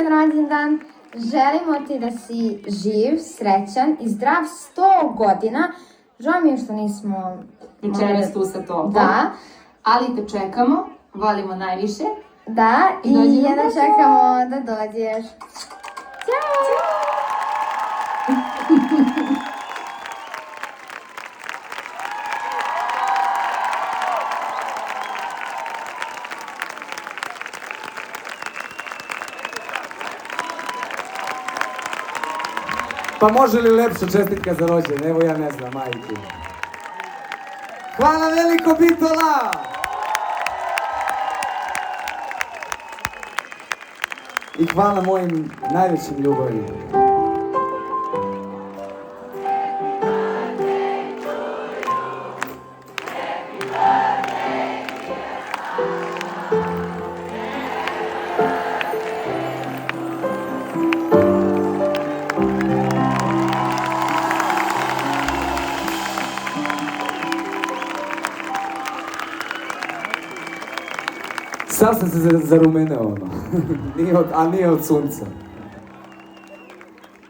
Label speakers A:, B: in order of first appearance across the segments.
A: srećan rođendan. Želimo ti da si živ, srećan i zdrav 100 godina. Žao mi je što nismo...
B: Večeras tu sa tobom.
A: Da.
B: Ali te čekamo, volimo najviše.
A: Da, i jedno čekamo da dođeš. Ćao!
C: Pa može li lepša čestitka za rođendan? Evo ja ne znam, majke. Hvala veliko Bitola! I hvala mojim najvećim ljubavima. Sad sam se zarumeneo, ono. Nije od sunca.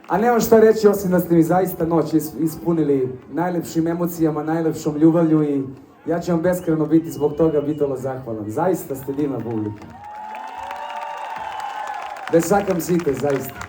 C: A nemam šta reći osim da ste mi zaista noć ispunili najlepšim emocijama, najlepšom ljubavlju i ja ću vam beskrajno biti zbog toga Bitola zahvalan. Zaista ste divna publika. Bez sakam site, zaista.